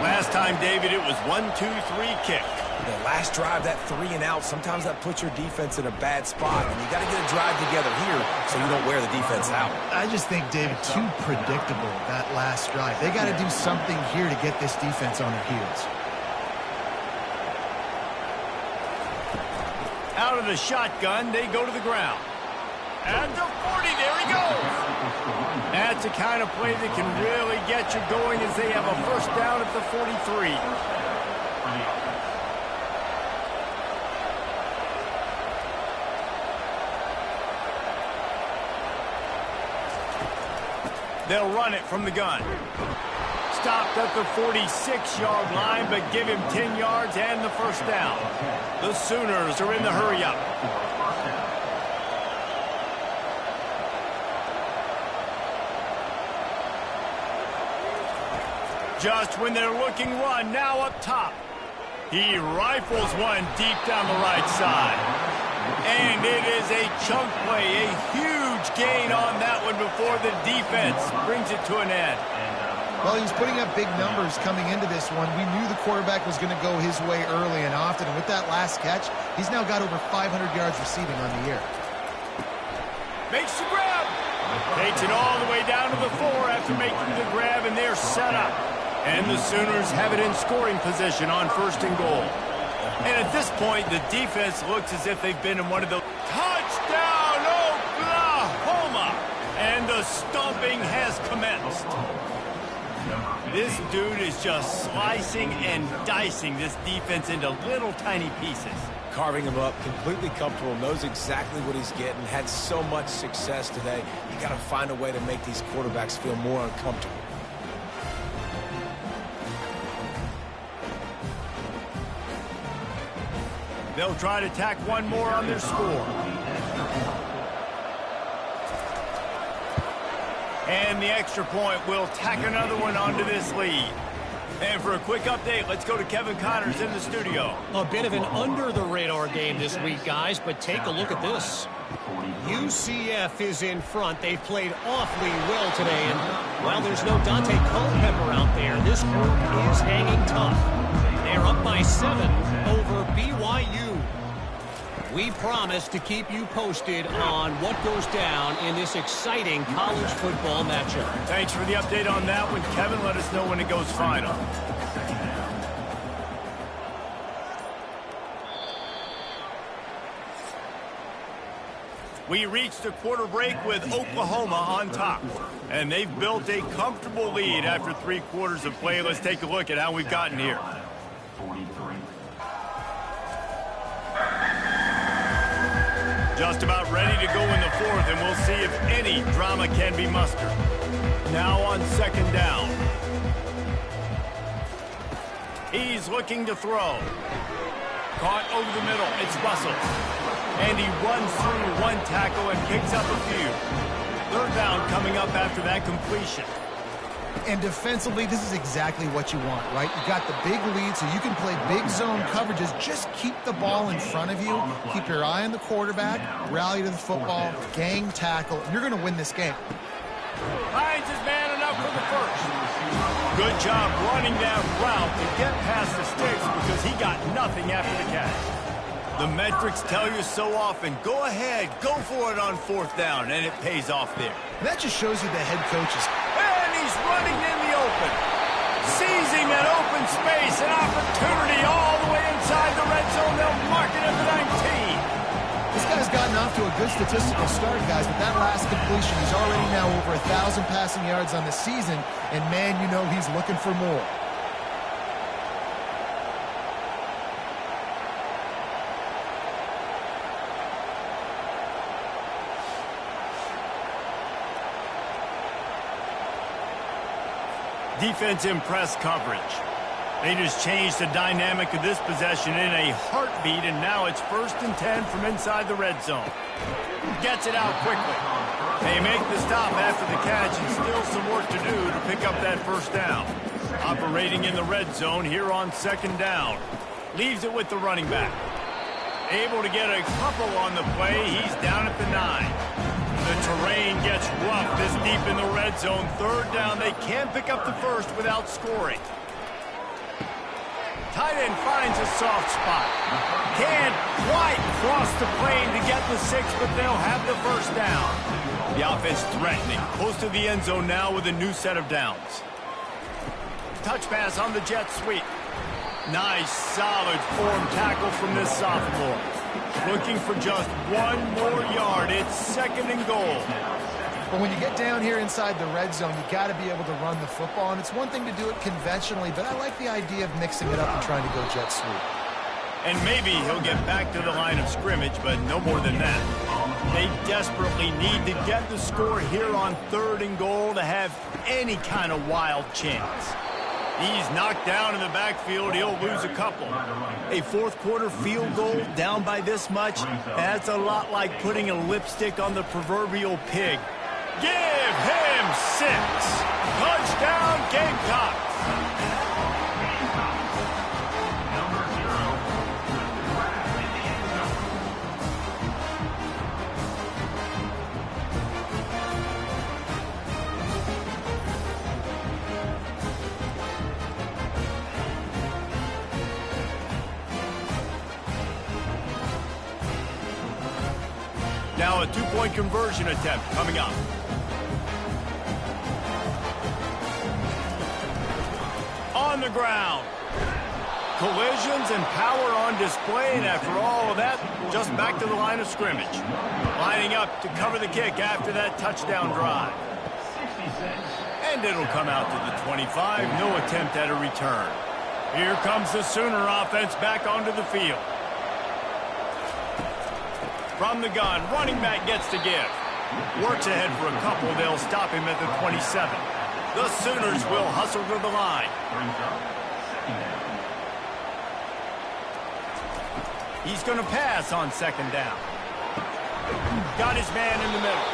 Last time, David, it was 1-2-3 kick. The last drive, that 3 and out, sometimes that puts your defense in a bad spot, and you got to get a drive together here so you don't wear the defense out. I just think, David, too predictable, that last drive. They got to do something here to get this defense on their heels. Out of the shotgun, they go to the ground. At the 40, there he goes. That's the kind of play that can really get you going as they have a first down at the 43. They'll run it from the gun. Stopped at the 46-yard line, but give him 10 yards and the first down. The Sooners are in the hurry-up. Just when they're looking run, now up top. He rifles one deep down the right side. And it is a chunk play, a huge gain on that one before the defense brings it to an end. Well, he's putting up big numbers coming into this one. We knew the quarterback was going to go his way early and often. And with that last catch, he's now got over 500 yards receiving on the year. Makes the grab. Takes it all the way down to the 4 after making the grab, and they're set up. And the Sooners have it in scoring position on 1st and goal. And at this point, the defense looks as if they've been in one of the touchdown Oklahoma. And the stomping has commenced. This dude is just slicing and dicing this defense into little tiny pieces. Carving him up, completely comfortable, knows exactly what he's getting, had so much success today. You got to find a way to make these quarterbacks feel more uncomfortable. They'll try to tack one more on their score. And the extra point will tack another one onto this lead. And for a quick update, let's go to Kevin Connors in the studio. A bit of an under-the-radar game this week, guys, but take a look at this. UCF is in front. They've played awfully well today, and while there's no Dante Culpepper out there, this group is hanging tough. They're up by 7 over BYU. We promise to keep you posted on what goes down in this exciting college football matchup. Thanks for the update on that one, Kevin. Let us know when it goes final. We reached the quarter break with Oklahoma on top. And they've built a comfortable lead after 3 quarters of play. Let's take a look at how we've gotten here. 43. Just about ready to go in the 4th, and we'll see if any drama can be mustered. Now on 2nd down. He's looking to throw. Caught over the middle. It's Russell. And he runs through one tackle and picks up a few. 3rd down coming up after that completion. And defensively, this is exactly what you want, right? You got the big lead, so you can play big zone coverages. Just keep the ball in front of you. Keep your eye on the quarterback. Rally to the football. Gang tackle. You're going to win this game. Finds his man enough for the 1st. Good job running that route to get past the sticks because he got nothing after the catch. The metrics tell you so often, go ahead, go for it on 4th down, and it pays off there. That just shows you the head coaches. And he's running in the open. Seizing that open space, an opportunity all the way inside the red zone. They'll mark it at the 19. This guy's gotten off to a good statistical start, guys, but that last completion, he's already now over 1,000 passing yards on the season, and man, you know he's looking for more. Defense in press coverage. They just changed the dynamic of this possession in a heartbeat, and now it's 1st and 10 from inside the red zone. Gets it out quickly. They make the stop after the catch, and still some work to do to pick up that 1st down. Operating in the red zone here on 2nd down. Leaves it with the running back. Able to get a couple on the play. He's down at the 9. The terrain gets rough this deep in the red zone. 3rd down. They can't pick up the 1st without scoring. Tight end finds a soft spot. Can't quite cross the plane to get the 6, but they'll have the 1st down. The offense threatening. Close to the end zone now with a new set of downs. Touch pass on the jet sweep. Nice, solid form tackle from this sophomore. Looking for just 1 more yard. It's 2nd and goal. But when you get down here inside the red zone, you got to be able to run the football. And it's one thing to do it conventionally, but I like the idea of mixing it up and trying to go jet sweep. And maybe he'll get back to the line of scrimmage, but no more than that. They desperately need to get the score here on 3rd and goal to have any kind of wild chance. He's knocked down in the backfield. He'll lose a couple. A 4th quarter field goal down by this much, that's a lot like putting a lipstick on the proverbial pig. Give him 6. Touchdown, Gamecocks. Now a 2-point conversion attempt coming up. On the ground. Collisions and power on display, and after all of that, just back to the line of scrimmage. Lining up to cover the kick after that touchdown drive. And it'll come out to the 25. No attempt at a return. Here comes the Sooner offense back onto the field. From the gun, running back gets to give. Works ahead for a couple. They'll stop him at the 27. The Sooners will hustle to the line. He's going to pass on 2nd down. Got his man in the middle.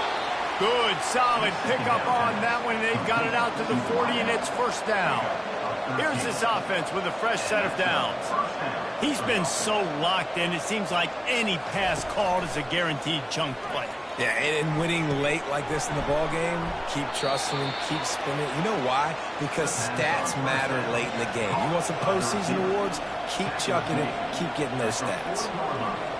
Good, solid pickup on that one. They've got it out to the 40, and it's 1st down. Here's this offense with a fresh set of downs. He's been so locked in, it seems like any pass called is a guaranteed chunk play. Yeah, and winning late like this in the ball game, keep trusting him, keep spinning. You know why? Because stats matter late in the game. You want some postseason awards? Keep chucking it, keep getting those stats.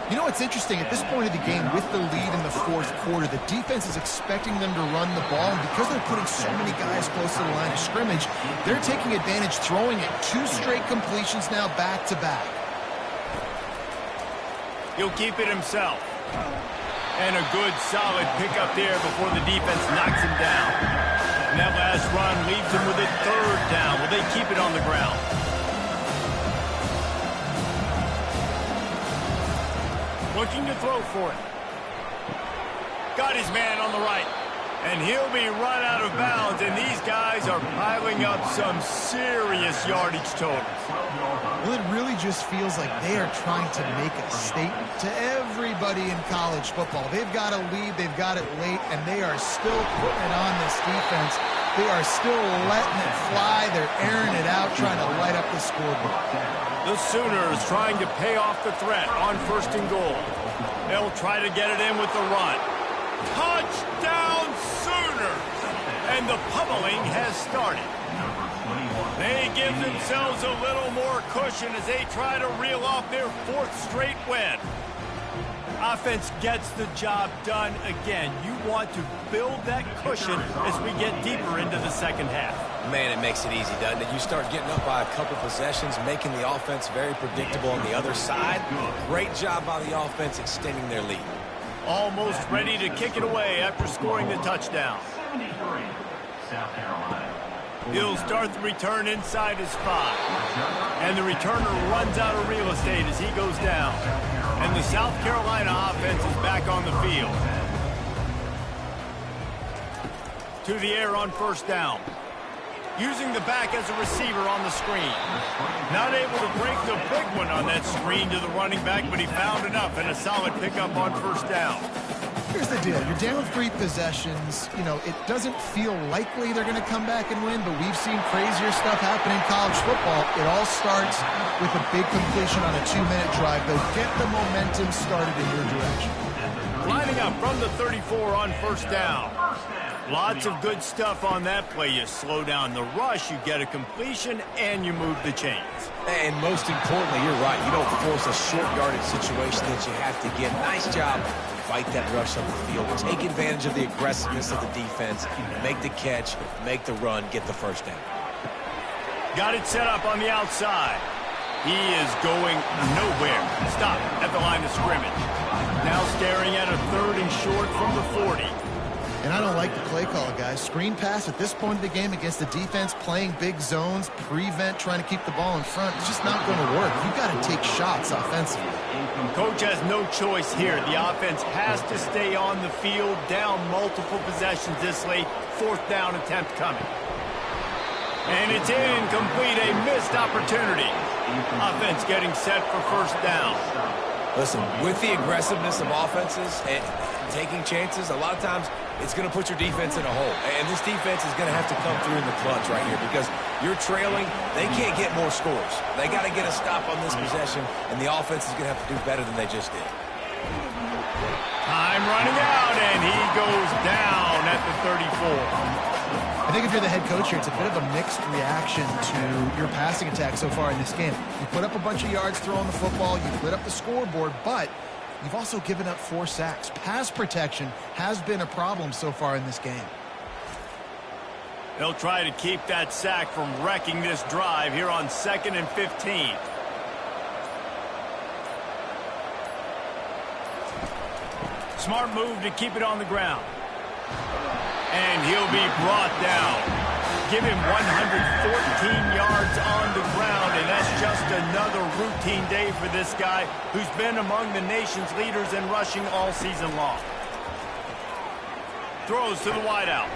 You know what's interesting? At this point of the game, with the lead in the 4th quarter, the defense is expecting them to run the ball, and because they're putting so many guys close to the line of scrimmage, they're taking advantage, throwing it 2 straight completions now back-to-back. He'll keep it himself. And a good, solid pickup there before the defense knocks him down. And that last run leaves him with a 3rd down. Will they keep it on the ground? Looking to throw for it. Got his man on the right. And he'll be run out of bounds, and these guys are piling up some serious yardage totals. Well, it really just feels like they are trying to make a statement to everybody in college football. They've got a lead, they've got it late, and they are still putting it on this defense. They are still letting it fly. They're airing it out, trying to light up the scoreboard. The Sooners trying to pay off the threat on 1st and goal. They'll try to get it in with the run. Touchdown Sooners! And the pummeling has started. They give themselves a little more cushion as they try to reel off their 4th straight win. Offense gets the job done again. You want to build that cushion as we get deeper into the 2nd half. Man, it makes it easy, doesn't it? You start getting up by a couple possessions, making the offense very predictable on the other side. Great job by the offense extending their lead. Almost ready to kick it away after scoring the touchdown. He'll start the return inside his 5. And the returner runs out of real estate as he goes down. And the South Carolina offense is back on the field. To the air on 1st down. using the back as a receiver on the screen. Not able to break the big one on that screen to the running back, but he found enough and a solid pickup on first down. Here's the deal. You're down 3 possessions. You know, it doesn't feel likely they're going to come back and win, but we've seen crazier stuff happen in college football. It all starts with a big completion on a 2-minute drive. They'll get the momentum started in your direction. Lining up from the 34 on first down. Lots of good stuff on that play. You slow down the rush, you get a completion, and you move the chains. And most importantly, you're right. You don't force a short yardage situation that you have to get. Nice job. Fight that rush up the field. Take advantage of the aggressiveness of the defense. Make the catch, make the run, get the first down. Got it set up on the outside. He is going nowhere. Stop at the line of scrimmage. Now staring at a 3rd and short from the 40. And I don't like the play call, guys. Screen pass at this point of the game against the defense, playing big zones, prevent, trying to keep the ball in front. It's just not going to work. You've got to take shots offensively. Coach has no choice here. The offense has to stay on the field, down multiple possessions this late. 4th down attempt coming. And it's incomplete, a missed opportunity. Offense getting set for first down. Listen, with the aggressiveness of offenses and taking chances, a lot of times it's going to put your defense in a hole. And this defense is going to have to come through in the clutch right here because you're trailing. They can't get more scores. They got to get a stop on this possession, and the offense is going to have to do better than they just did. Time running out, and he goes down at the 34. I think if you're the head coach here, it's a bit of a mixed reaction to your passing attack so far in this game. You put up a bunch of yards throwing the football, you've lit up the scoreboard, but you've also given up 4 sacks. Pass protection has been a problem so far in this game. They'll try to keep that sack from wrecking this drive here on 2nd and 15. Smart move to keep it on the ground. And he'll be brought down. Give him 114 yards on the ground, and that's just another routine day for this guy who's been among the nation's leaders in rushing all season long. Throws to the wideout.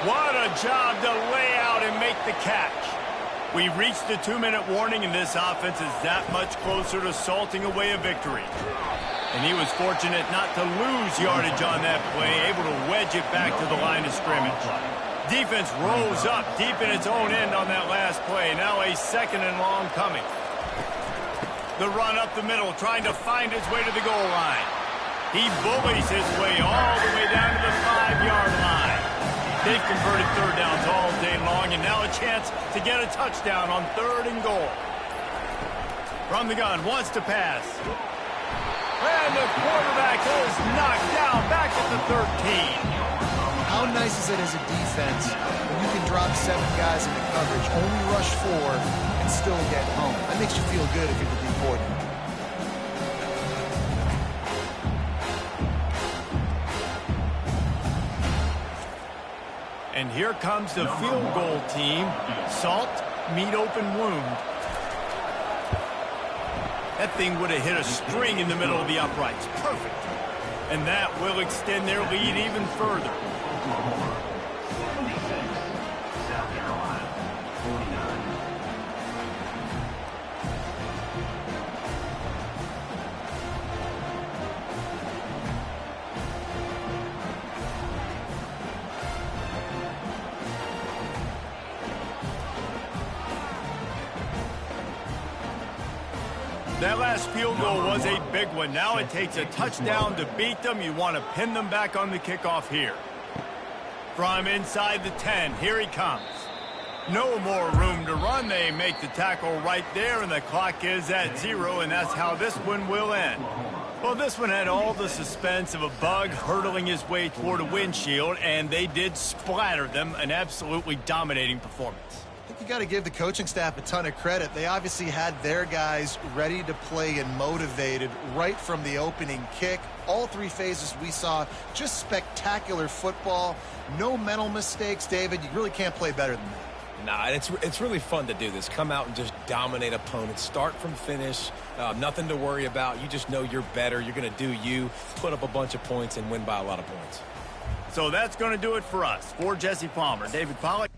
What a job to lay out and make the catch. We've reached the 2-minute warning, and this offense is that much closer to salting away a victory. And he was fortunate not to lose yardage on that play, able to wedge it back to the line of scrimmage. Defense rose up deep in its own end on that last play. Now a 2nd and long coming. The run up the middle, trying to find his way to the goal line. He bullies his way all the way down to the 5-yard line. They've converted 3rd downs all day long, and now a chance to get a touchdown on 3rd and goal. From the gun, wants to pass. And the quarterback is knocked down back at the 13. How nice is it as a defense when you can drop 7 guys into coverage, only rush 4, and still get home? That makes you feel good if you're the D coordinator. And here comes the field goal team. Salt, meet open wound. That thing would have hit a string in the middle of the uprights. Perfect. And that will extend their lead even further. South Carolina, 49. That last field goal was a big one. Now it takes a touchdown to beat them. You want to pin them back on the kickoff here. From inside the 10, here he comes. No more room to run. They make the tackle right there, and the clock is at 0, and that's how this one will end. Well, this one had all the suspense of a bug hurtling his way toward a windshield, and they did splatter them. An absolutely dominating performance. I think you got to give the coaching staff a ton of credit. They obviously had their guys ready to play and motivated right from the opening kick. All 3 phases we saw, just spectacular football. No mental mistakes, David. You really can't play better than that. Nah, it's really fun to do this. Come out and just dominate opponents. Start from finish. Nothing to worry about. You just know you're better. You're going to do you, put up a bunch of points, and win by a lot of points. So that's going to do it for us. For Jesse Palmer, David Pollack.